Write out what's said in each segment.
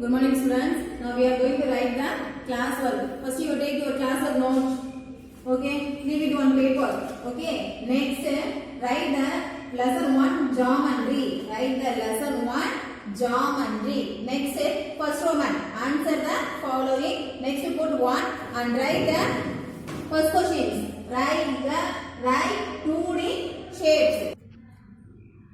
Good morning, students. Now we are going to write the class work. First, you take your class work note. Okay, leave it on paper. Okay. Next, write the lesson 1 geometry. Write the lesson 1 geometry. Next, first Roman. Answer the following. Next, put 1 and write the first questions. Write 2D shapes.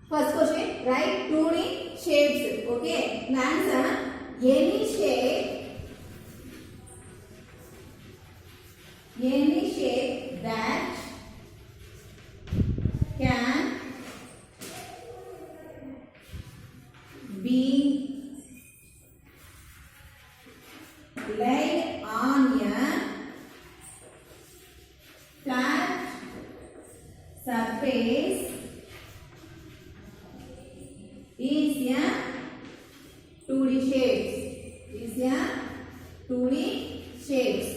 First question, write 2D shapes. Okay. The answer, any shape that can be laid on a flat surface is a 2D shapes. Is a 2D shapes.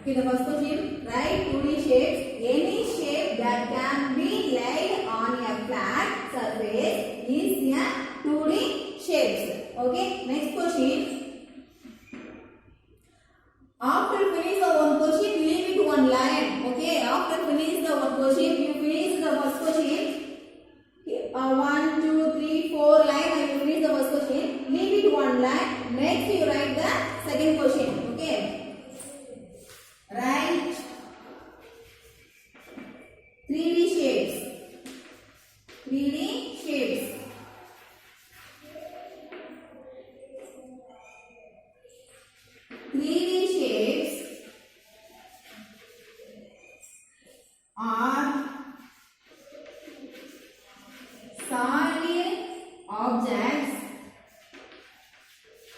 Okay, the first question, write 2D shapes. Any shape that can be laid on a flat surface is a 2D shapes. Okay, next question. After finish the one question, leave it one line. Okay, after finish the one question, you finish the first question. 1, 2, 3, 4 line. I will finish the first question. Leave it one line. Next, you write the second question. Okay. Write 3D shapes. 3D shapes. Are solid objects that have 3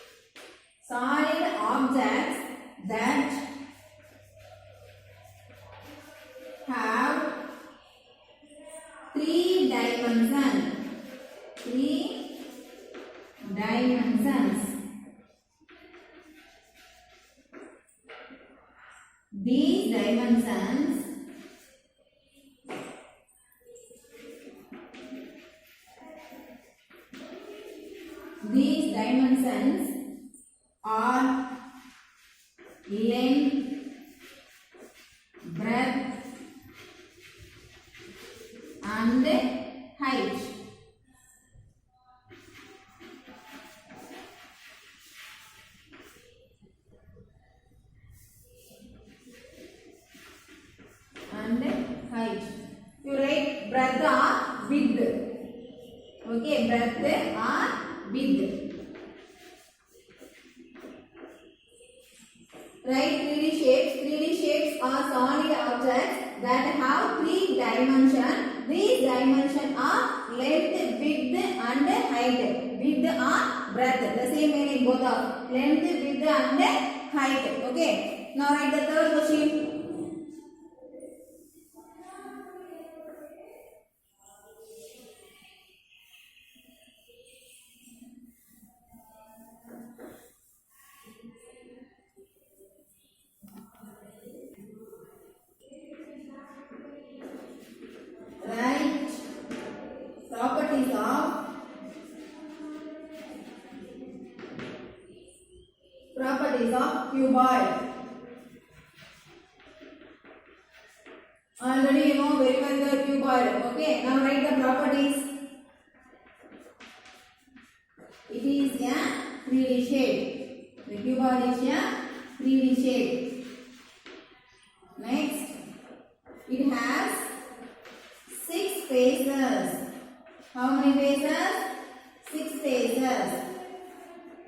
dimensions. These dimensions are length, breadth and height. You write breadth or width. Okay, breadth or width. Write 3D shapes. 3D shapes are solid objects that have 3 dimensions. These dimensions are length, width and height. Width or breadth. The same meaning both of length, width and height. Okay. Now write the third question. Properties of cuboid. Already you know very well the cuboid. Okay, now write the properties. It is a 3D shape. The cuboid is a 3D shape. Next, it has 6 faces. How many faces? 6 faces.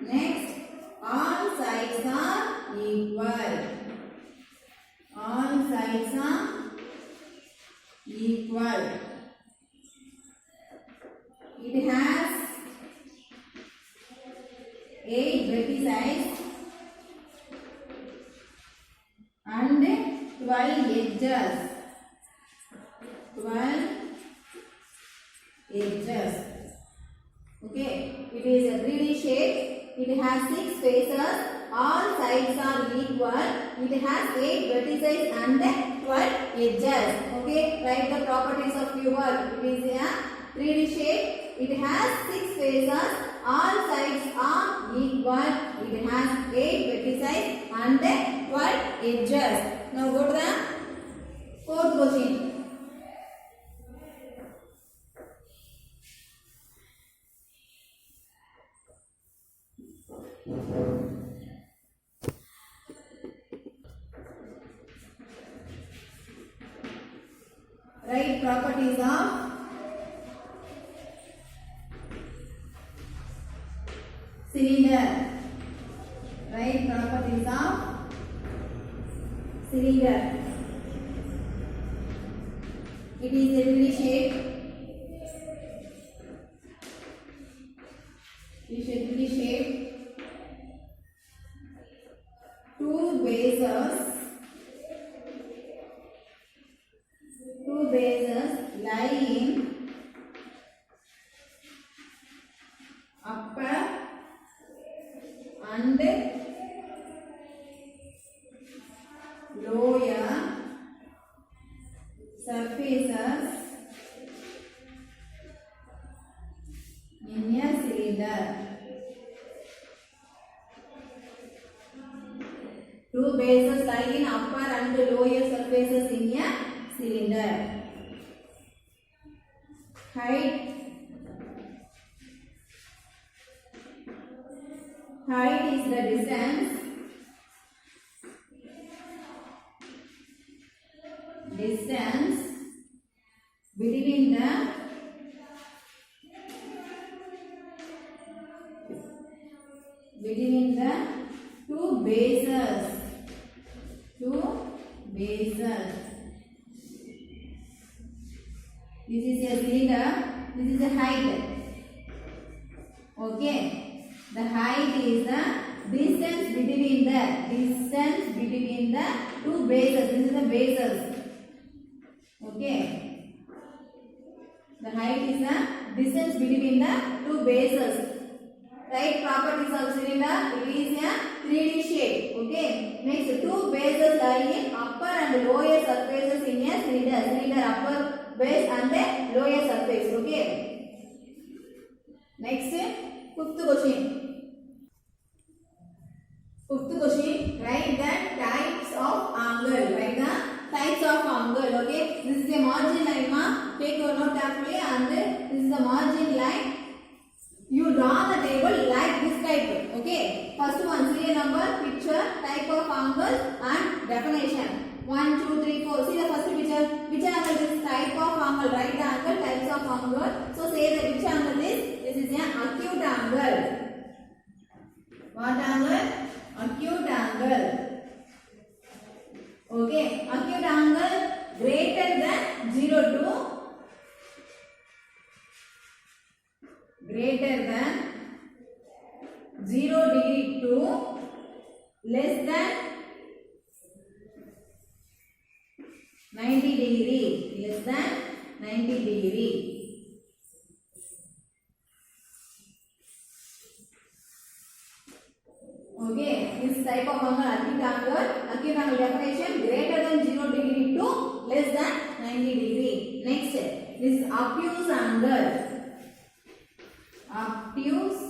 Next, all sides are equal. All sides are equal. It has 8 vertices and 12 edges. 12 edges. Okay, it is a 3D shape. It has 6 faces. All sides are equal. It has 8 vertices and 12 edges. Okay, write the properties of cuboid. It is a 3D shape. It has 6 faces. All sides are equal. It has 8 vertices and 12 edges. Now go to the fourth question. Write properties of cylinder. Write properties of cylinder. It is irregular shape. It is irregular shape. Two bases lie in upper and lower surfaces in a cylinder. Two bases lie in upper and lower surfaces in a cylinder. Height is the distance between the two bases. This is a cylinder. This is the height. Okay. The height is the distance between the two bases. This is the bases. Okay. The height is the distance between the two bases. Right, properties of cylinder. It is a 3D shape. Okay. Next, two bases lie in upper and lower surfaces in a cylinder. Cylinder upper base and the lower surface. Okay. Next, fifth question. Write the types of angle. Okay. This is a margin line. Take your note carefully. And this is the margin line. You draw the table like this type. Okay. First one, serial number, picture, type of angle and definition. 1, 2, 3, 4. See the first picture. Which angle is type of angle? Write the angle, types of angle. So say that which angle is? This is an acute angle. What angle? Acute angle. Okay. Acute angle greater than 0 to greater than 0 degree to less than 90 degree. Less than 90 degree. Okay, this type of angle acute angle definition greater than 0 degree to less than 90 degree. Next, this is obtuse angle. Obtuse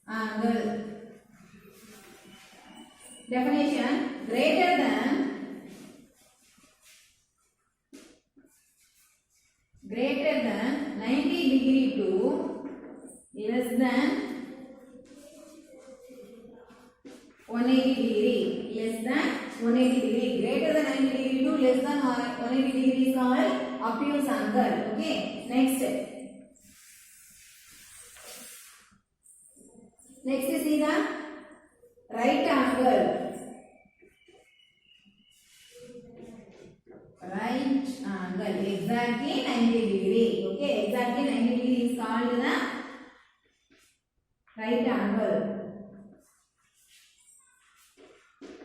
angle definition greater than 90 degree to less than 180 degree. Less than 180 degree. Greater than 90 degree to less than 180 degree is called obtuse angle. Okay. Next. Next is the right angle. Right angle. Exactly 90 degree. Okay. Exactly 90 degree is called the right angle.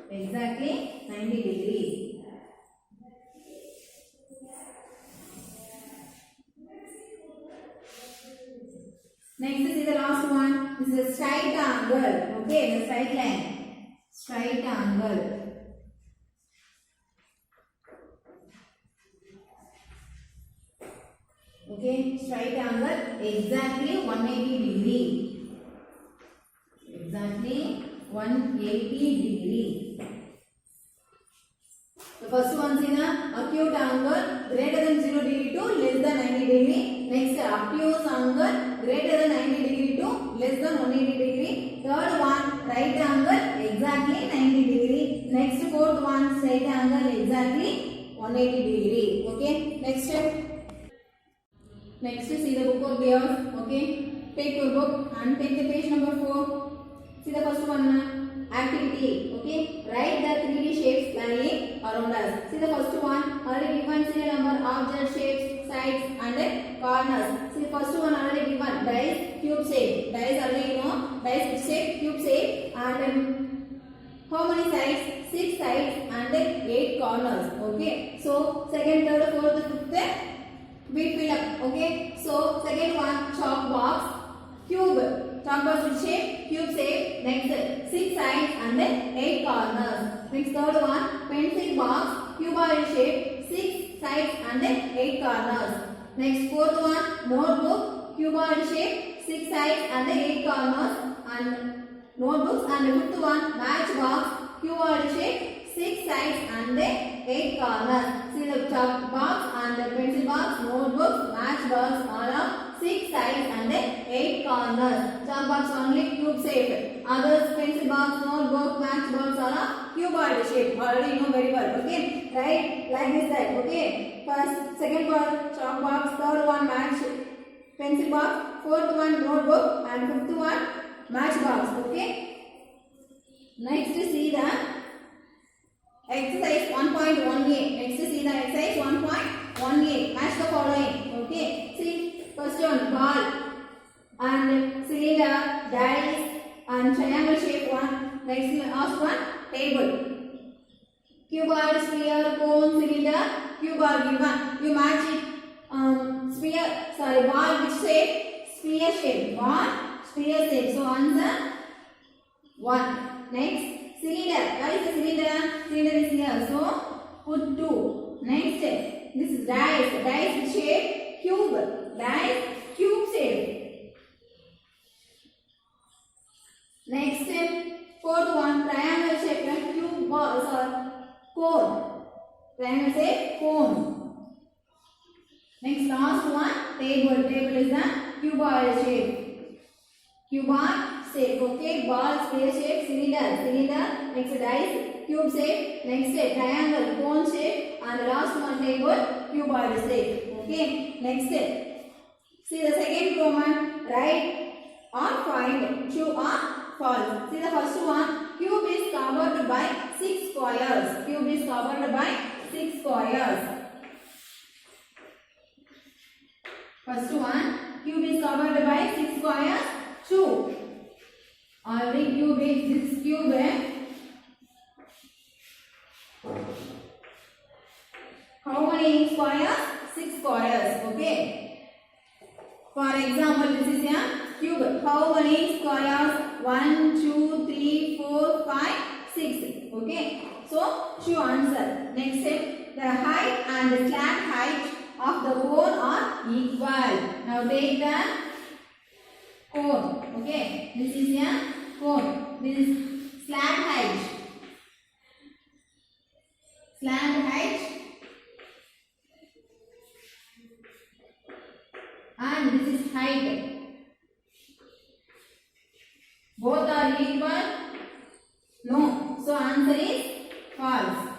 Exactly 90 degree. Next is the last one. This is a straight angle. Okay, the straight line. Straight angle. Okay, straight angle exactly 180 degree. exactly 180 degree. The first one is the acute angle greater than 0 degree to less than 90 degree. Next, obtuse angle greater than 90 degree to less than 180 degree. Third one, right angle exactly 90 degree. Next, fourth one, straight angle exactly 180 degree. Okay. Next, see the book of yours. Okay. Take your book and take the page number 4. See the first one. Activity. Okay. Write the 3D shapes lying around us. See the first one. Already given serial number, object shapes, sides and corners. See the first one already given. Dice, cube shape. Dice already you know. Dice shape, cube shape, and how many sides? 6 sides and 8 corners. Okay. So second, third, fourth, fifth, we fill up. Okay. So second one, chalk box, cube. Chalk box shape, cube shape. Next 6 sides and 8 corners. Next third one, pencil box, cuboid shape, 6 sides and 8 corners. Next fourth one, notebook, cuboid shape, 6 sides and 8 corners and notebooks. And fifth one, matchbox, cuboid shape, 6 sides and 8 corners. See the chalk box and the pencil box, notebooks, matchbox, all are 6 sides and 8 corners. Chalk box only cube shape. Others pencil box, notebook, matchbox are cuboid shape. Already you know very well. Okay. Right? Like this side. Okay. First, second one chalk box, third one match pencil box, fourth one notebook, and fifth one matchbox. Okay. Next see the exercise 1.1a. Next see the exercise 1.1a. Match the following. Okay. See first one ball and cylinder, dice and triangle shape one. Next last one table. Cuboid, sphere, cone, cylinder, cube are given. You match it. Ball which shape? Sphere shape. Ball sphere shape. So answer 1. Next cylinder. Where is the cylinder? Cylinder is here. So put 2. Next this is dice. Dice which shape? Cube. Dice cube shape. Next fourth one triangle shape cube balls or cone. Triangle shape cone. Next last one table. Table is the cuboid shape. Cuboid shape. Okay. Ball sphere shape. Cylinder. Cylinder. Next dice cube shape. Next triangle cone shape. And the last one table cuboid shape. Okay. Next see the second Roman. Write or find true or false. See the first one. Cube is covered by 6 squares. Cube is covered by 6 squares. First one. Cube is covered by 6 squares. True. Already cube is this cube. How many squares? 6 squares. Okay. For example, this is a cube. How many squares? 1, 2, 3, 4, 5, 6. Okay. So, true answer. Next step, the height and the slant height of the cone are equal. Now take the cone. Okay. This is a cone. This is slant height. Slant height. And this is height. Both are equal? No. So answer is false.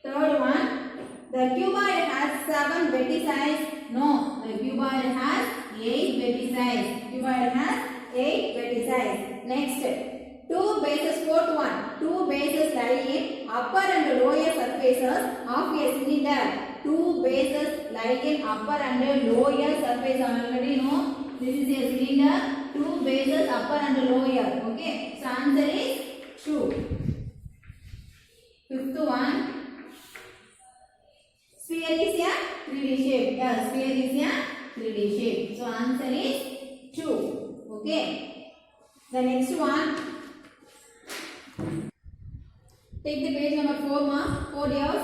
Third one. The cuboid has 7 vertices. No. The cuboid has 8 vertices. Cuboid has 8 vertices. Next. 2 bases. Fourth one. 2 bases lie in upper and lower surfaces of a cylinder. 2 bases lie in upper and lower surface. Already know this is a cylinder. 2 bases upper and lower. Okay. So answer is true. Fifth one. Sphere is a 3D shape. Yeah, sphere is a 3D shape. So answer is true. Okay. The next one. Take the page number 4 ma. 4 years.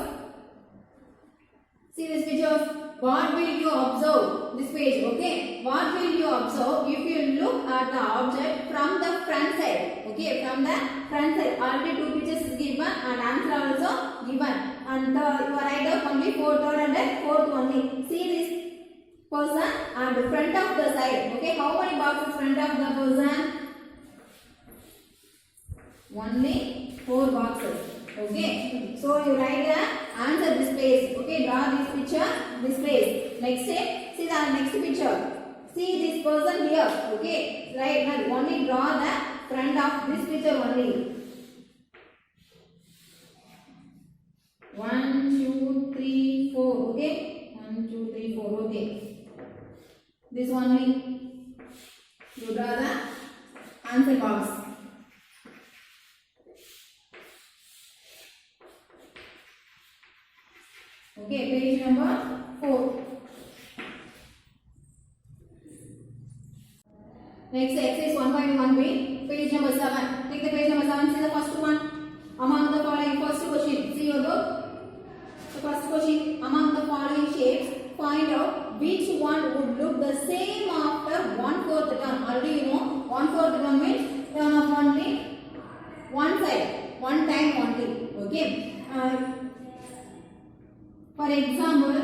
See this picture. What will you observe? This page, okay. What will you observe if you look start the object from the front side. Okay, from the front side. Already two pictures is given and answer also given. And you write down only third and fourth only. See this person and the front of the side. Okay, how many boxes front of the person? Only 4 boxes. Okay, so you write the answer this place. Okay, draw this picture this place. Next step, see the next picture. See this person here. Okay, right now only draw the front of this picture only. 1, 2, 3, 4. Okay, 1, 2, 3, 4. Okay, this only. You draw the answer box. Okay, page number 4. Next exercise 1.1b, page number 7. Take the page number 7. See the first one. Among the following, first question. See your book. The first question. Among the following shapes, find out which one would look the same after 1/4 turn. Already you know 1/4 turn means turn of only one side, one time only. Okay. For example,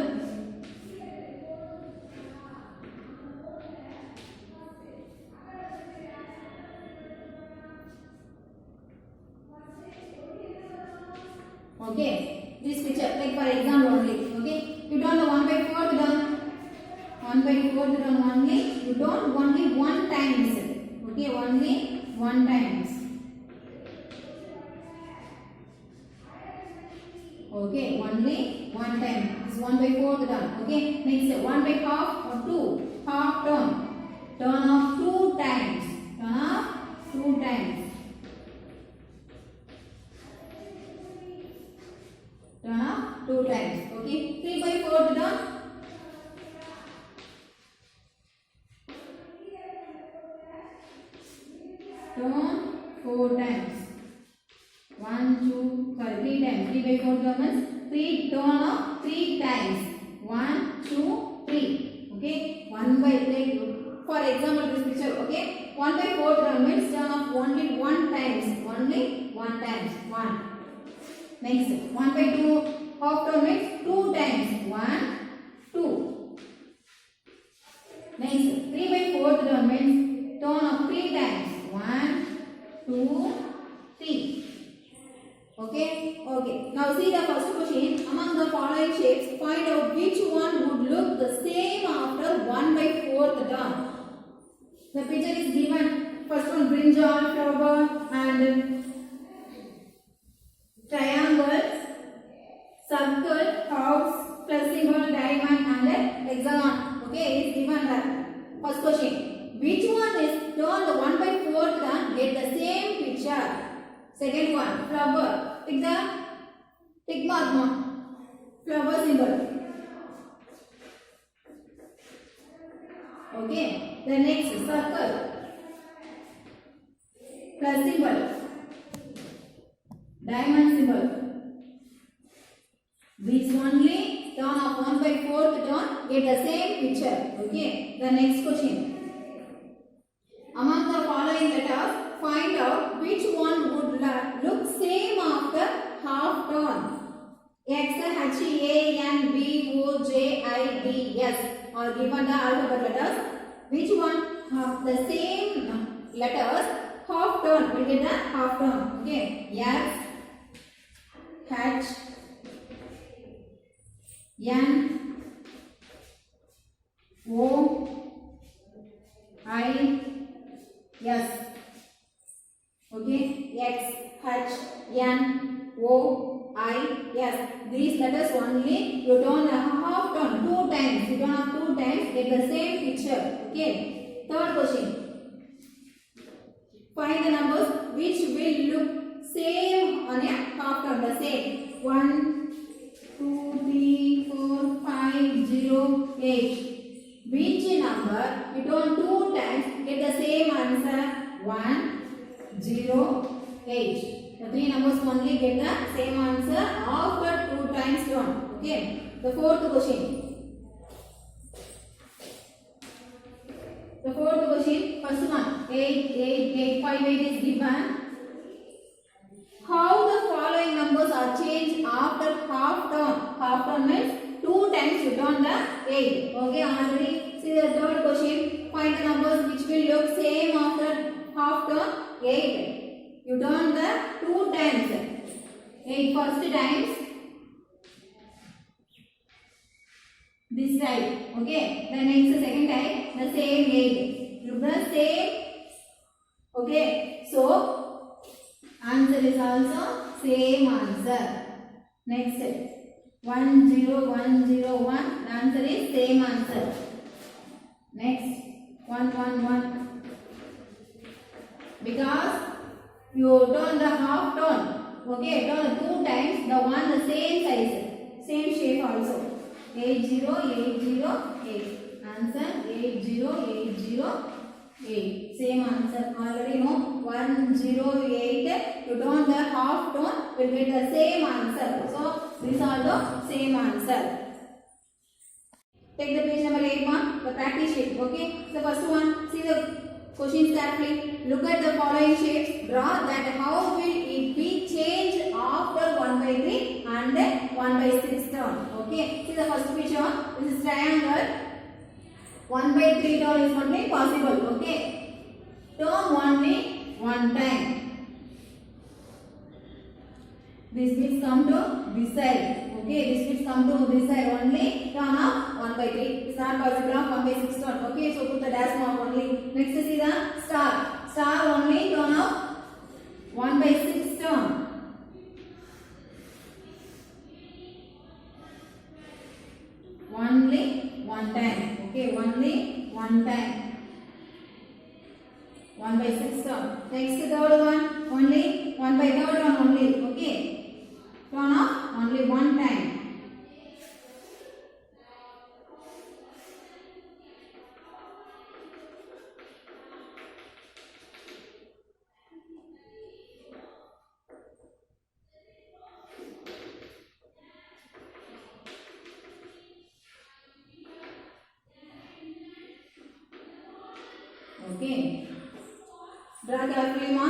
okay, this picture, like for example only. Okay, you don't know 1/4 done, 1/4 done only. You don't only one times. Okay, only one times. Okay, only one time. This 1/4 done. Okay, next 1/2 or 2. Half turn. Turn of 2 times. Turn of 2 times. Turn of 2 times. Okay, 3/4 done. Turn 4 times. 1, 2, sorry, 3 times. 3/4 means 3 turn of 3 times. 1, 2, 3. Okay, 1/3. For example, this picture. Okay, 1/4 turn means turn of only one times. Only one times. 1. Next, 1/2 half turn means 2 times. 1, 2. Next, 3/4 turn means turn of 3 times. 1, 2, 3. Okay, okay. Now see the first question. Among the following shapes, find out which one would look the same after 1/4 turn. The picture is given. First one, brinjal, flower, and triangle, circle, house, plus symbol, diamond, and hexagon. Okay, it is given that. First question. Which one is turned 1/4 turn? Get the same picture. Second one, flower. Take the tick mark. Flower symbol. Okay. The next circle. Plus symbol. Diamond symbol. This only turn of 1/4 turn. Get the same picture. Okay. The next question. Among the following letters, find out which one would look same after half turn. X, H, A, N, B, O, J, I, D, S are given the alphabet letters. Which one have the same letters? Half turn. We get the half turn. Okay. X, H, N, O, I, S. Okay, X, H, N, O, I, S. These letters only you don't have half turn 2 times. You don't have 2 times. Get the same picture. Okay. Third question. Find the numbers which will look same on a half turn. The same. 1, 2, 3, 4, 5, 0, 8. Which number you don't 2 times get the same answer? 1, 0, 8. The 3 numbers only get the same answer after 2 times turn. Okay. The fourth question. The fourth question, first one. body weight is given. How the following numbers are changed after half turn? Half turn means 2 times you turn the 8. Okay, already see the third question. Find the numbers which will look same after half turn 8. You turn the 2 times. 8 first times this side. Okay, the next second time the same 8. Look the same. Okay, so answer is also same answer. Next 1 0 1 0 1. The answer is same answer. Next 1 1 1. Because you turn the half turn. Okay, turn 2 times. The one the same size, same shape also. 8 0 8 0 8. Answer 8 0 8 0 8. Same answer. Already know 1 0 8. You turn the half tone will get the same answer. So these are the same answer. Take the page number 8 one. The practice sheet. Okay. The first one. See the questions carefully. Look at the following shapes. Draw that how will it be changed after 1 by 3 and 1 by 6 turn. Okay. See the first picture. This is triangle. 1 by 3 turn is only possible. Okay. Turn only one time. This bits come to this side. Okay. This bits come to this side only. Turn of 1 by 3. It's not possible of 1 by 6 turn. Okay. So put the dash mark only. Next is the star. Star only turn of 1 by 6 turn. Only one time. Okay, only one time. 1 by 6 turn. Next third one, only 1 by third one only. Okay, turn off only one time. Okay. Draw carefully, ma.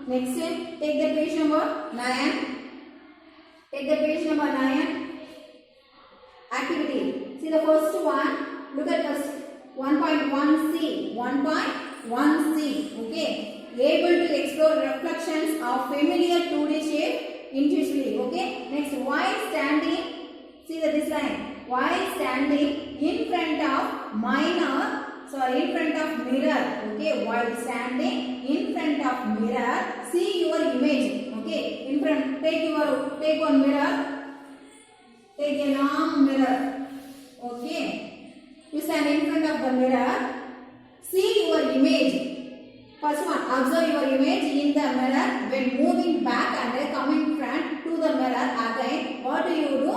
Next, take the page number 9. Take the page number 9. Activity. See the first one. Look at first 1.1c. 1.1c. Okay. Able to explore reflections of familiar 2D shape intuitively. Okay. Next, while standing. See this line. While standing in front of minor. In front of mirror. Okay, while standing in front of mirror, see your image. Okay, in front, take one mirror. Take a long mirror. Okay, you stand in front of the mirror. See your image. First one, observe your image in the mirror. When moving back and coming front to the mirror again, what do you do?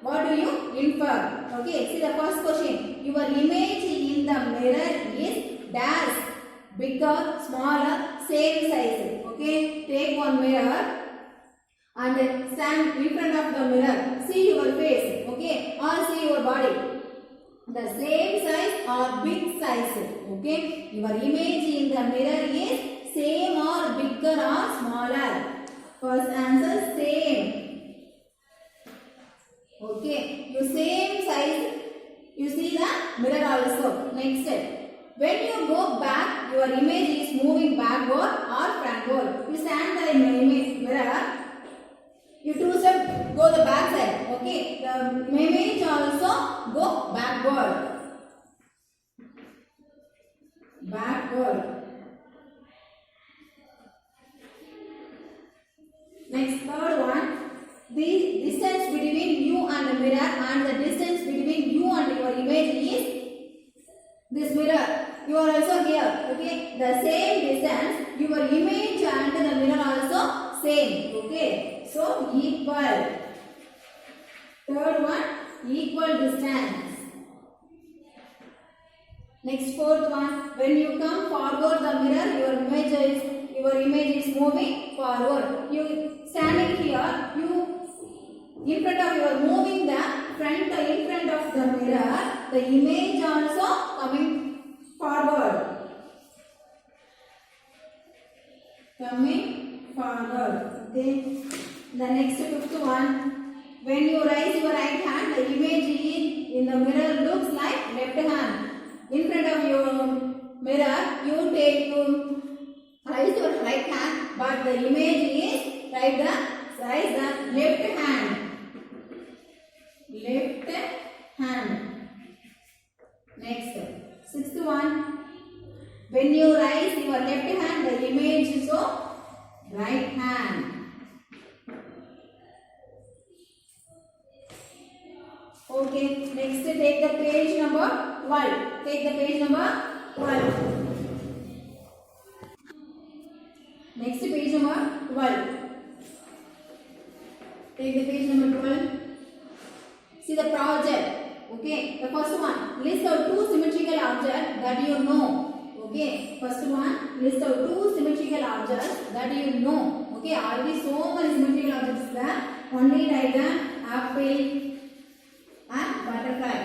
What do you infer? Okay, see the first question. Your image in the mirror is dash, bigger, smaller, same size. Okay, take one mirror and stand in front of the mirror. See your face. Okay, or see your body. The same size or big size. Okay, your image in the mirror is same or bigger or smaller. First answer same. Okay, you same size, you see the mirror also. Next step, when you go back, your image is moving backward or frontward. You stand the image mirror, you two step go the back side. Okay, the image also go backward. Backward. Next third one. The distance between you and the mirror and the distance between you and your image is this mirror. You are also here. Okay. The same distance. Your image and the mirror also same. Okay. So equal. Third one, equal distance. Next fourth one. When you come forward the mirror, your image is moving forward. You standing here. In front of you are moving the front in front of the mirror, the image also coming forward. coming forward. Okay. The next fifth one. When you raise your right hand, the image in the mirror looks like left hand. In front of your mirror, you raise your right hand, but the image is raise the left hand. Left hand. Next, sixth one. When you raise your left hand, the image is of right hand. Okay, next take the page number 12. Take the page number 12. Next page number 12. Take the page number 12. See the project. Okay, the first one. List out two symmetrical objects that you know. Okay, first one. List out two symmetrical objects that you know. Okay, already so many symmetrical objects there. Only write the apple and butterfly.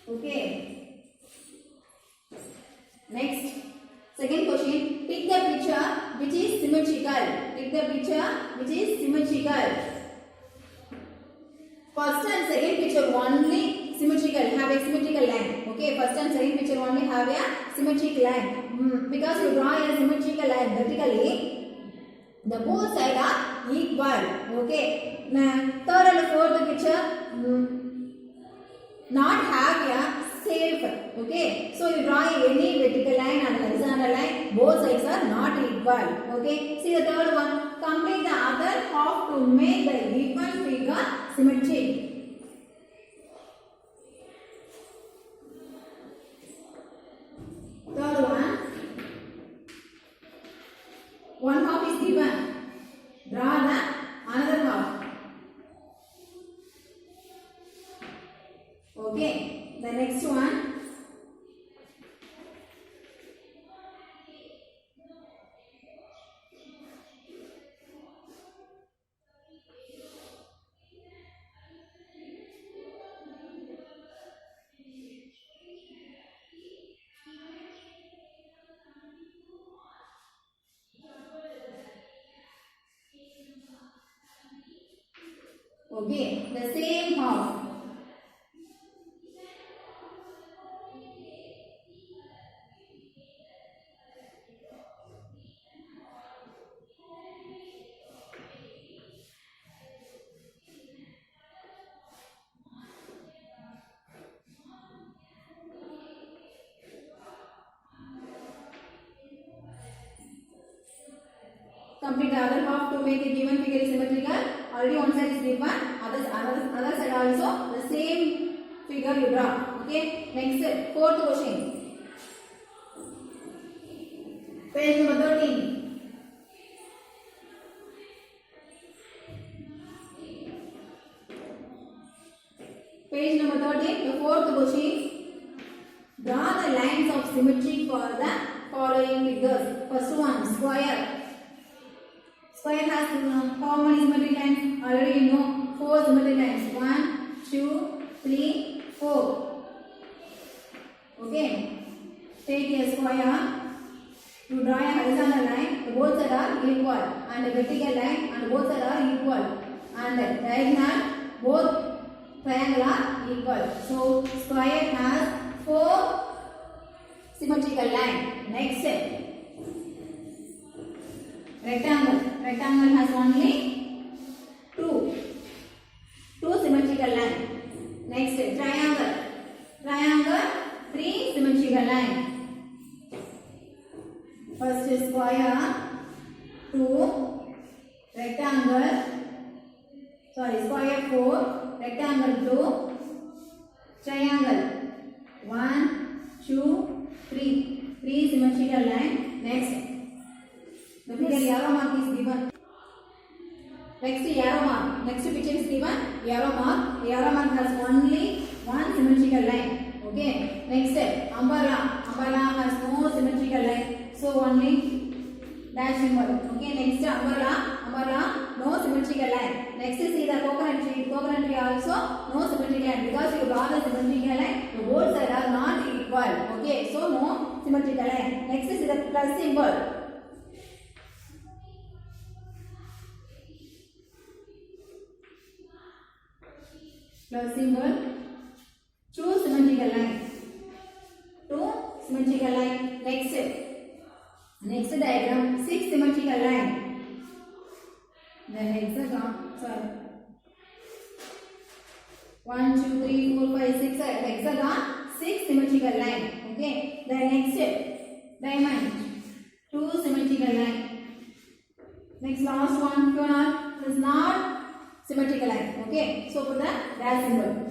Okay. Next, second question. Pick the picture which is symmetrical. Pick the picture which is symmetrical. First and second picture only symmetrical, have a symmetrical line. Okay, first and second picture only have a symmetrical line. Because you draw a symmetrical line vertically, the both sides are equal. Okay. Third and fourth picture not have a self. Okay. So you draw any vertical line and horizontal line. Both sides are not equal. Okay. See the third one. Complete the other half to make the given figure symmetric. Third one. One half is given. Draw the another half. Okay. The next one. Okay, the same half. Complete the other half to make a given figure is symmetrical. Already one side is given, other side also the same figure you draw. Okay. Next, fourth question. Page number 13. Page number 13. The fourth question. Draw the lines of symmetry for the following figures. First one, square. Square has how many symmetric lines? Already you know 4 symmetric lines. 1, 2, 3, 4. Okay. Take a square. You draw a horizontal line. Both sides are equal, and a vertical line, and both sides are equal. And diagonal, both triangle are equal. So square has 4 symmetrical lines. Next. Rectangle. Rectangle has only 2 symmetrical lines. Next, triangle. Triangle, 3 symmetrical lines. First is square, 2, rectangle, square 4, rectangle 2, triangle 1, 2, 3. 3 symmetrical lines. Next. The figure arrow mark is given. Next arrow mark. Next picture is given. Arrow mark. The arrow mark has only 1 symmetrical line. Okay. Next umbrella. Umbrella has no symmetrical line. So only dash symbol. Okay. Next umbrella. Umbrella no symmetrical line. Next see the coconut tree. Coconut tree also no symmetrical line because you draw the symmetrical line. The both sides are not equal. symmetrical line. Next is the plus symbol. Plus symbol. Two symmetrical line. Two symmetrical line. Next diagram. Six symmetrical line. The hexagon. Sorry. 1, 2, 3, 4, 5, 6 hexagon. 6 symmetrical line. Okay. The next diamond. 2 symmetrical line. Next last one. Is not symmetrical line. Okay. So put the dash symbol.